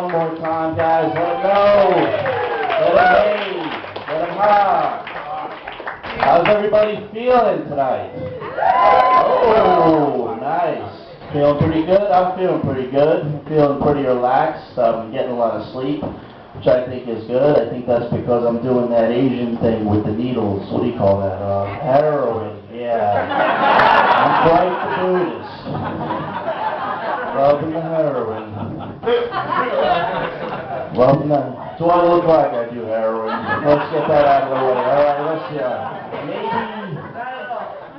one more time, guys. Let them know. Let them hey. Let them ha. How's everybody feeling tonight? Oh, nice. Feeling pretty good? I'm feeling pretty good. I'm feeling pretty relaxed. I'm getting a lot of sleep, which I think is good. I think that's because I'm doing that Asian thing with the needles. What do you call that? Heroin. Yeah. I'm quite the Buddhist. Loving the heroin. Loving the... Do I look like I do heroin? Let's get that out of the way. Alright, let's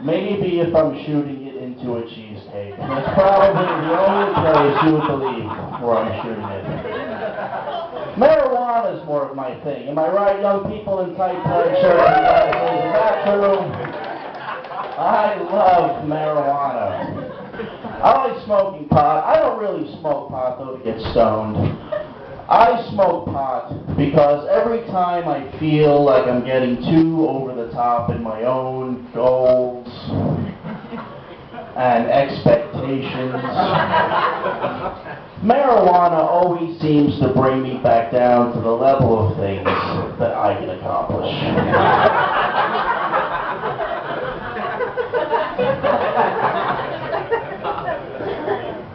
maybe if I'm shooting it into a cheesecake. That's probably the only place you would believe where I'm shooting it. Marijuana is more of my thing. Am I right, young people in tight shirts and glasses? Is that true? I love marijuana. I like smoking pot. I don't really smoke pot, though, to get stoned. I smoke pot because every time I feel like I'm getting too over the top in my own goals and expectations, marijuana always seems to bring me back down to the level of things that I can accomplish.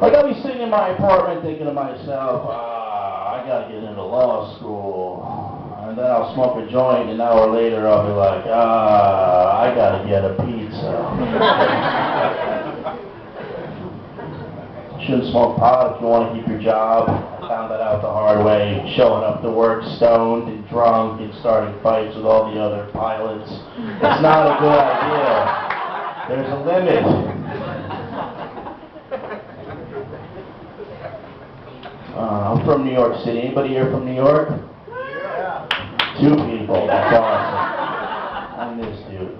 Like, I'll be sitting in my apartment thinking to myself, I gotta get into law school. And then I'll smoke a joint, and an hour later I'll be like, I gotta get a pizza. Shouldn't smoke pot if you want to keep your job. I found that out the hard way. Showing up to work stoned and drunk and starting fights with all the other pilots. It's not a good idea. There's a limit. I'm from New York City. Anybody here from New York? Yeah. 2 people. That's awesome. I'm this dude.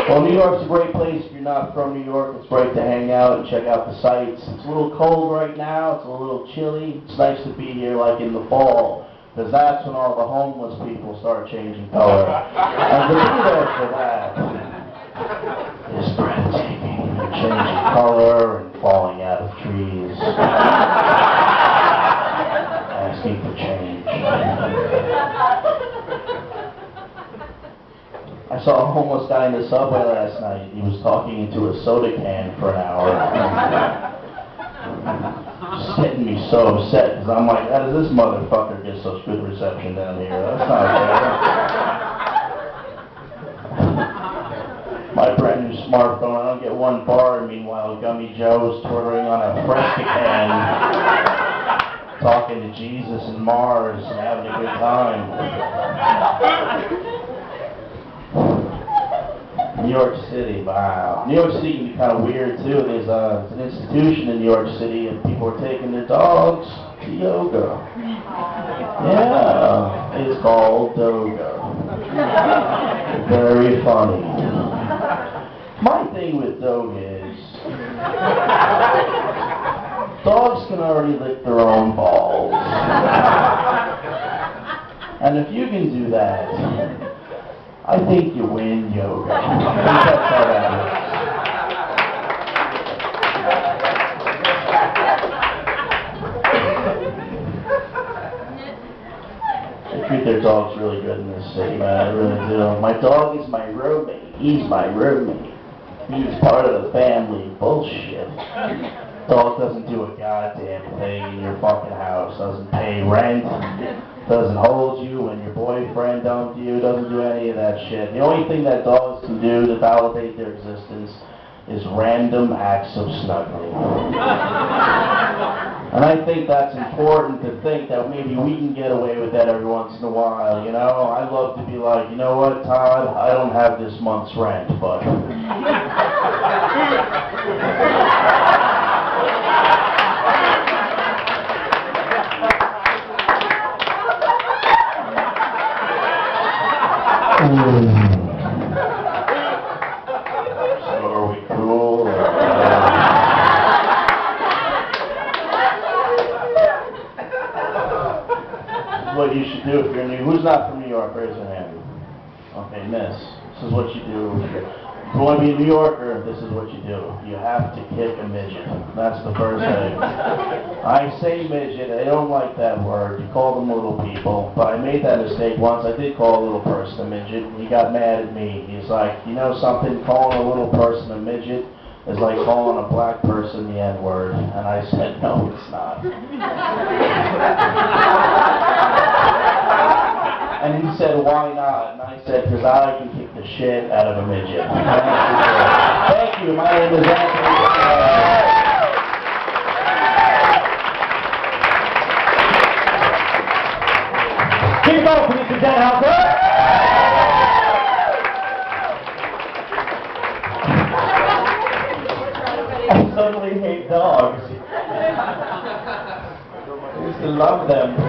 Well, New York's a great place if you're not from New York. It's great to hang out and check out the sights. It's a little cold right now. It's a little chilly. It's nice to be here like in the fall, because that's when all the homeless people start changing color. And to be there for that is breathtaking. They're changing color and falling out of trees. Asking for change. I saw a homeless guy in the subway last night. He was talking into a soda can for an hour. It's getting me so upset, because I'm like, how does this motherfucker get such good reception down here? That's not fair. My brand new smartphone, I don't get 1 bar, meanwhile Gummy Joe's twittering on a Fresca can, talking to Jesus and Mars and having a good time. New York City, wow. New York City can be kind of weird too. There's an institution in New York City and people are taking their dogs to yoga. Yeah, it's called Doga. Very funny. My thing with Doga is dogs can already lick their own balls. And if you can do that, I think you win yoga. I think that's how that works. They treat their dogs really good in this city, man. I really do. My dog is my roommate. He's my roommate. He's part of the family. Bullshit. Dog doesn't do a goddamn thing in your fucking house. Doesn't pay rent. Doesn't hold you when your boyfriend dumped you. Doesn't do any of that shit. The only thing that dogs can do to validate their existence is random acts of snuggling. And I think that's important to think that maybe we can get away with that every once in a while, you know? I'd love to be like, you know what, Todd? I don't have this month's rent, but... So are we cool? What you should do if you're new. Who's not from New York? Raise your hand. Okay, miss. This is what you do. If you want to be a New Yorker, this is what you do. You have to kick a midget. That's the first thing. I say midget. I don't like that word. You call them little people. But I made that mistake once. I did call a little person a midget. And he got mad at me. He's like, you know something? Calling a little person a midget is like calling a black person the N-word. And I said, no, it's not. And he said, why not? And I said, because I can kick the shit out of a midget. Thank you. My name is Anthony. Keep going, Mr. Zenhauser. I suddenly hate dogs. I used to love them.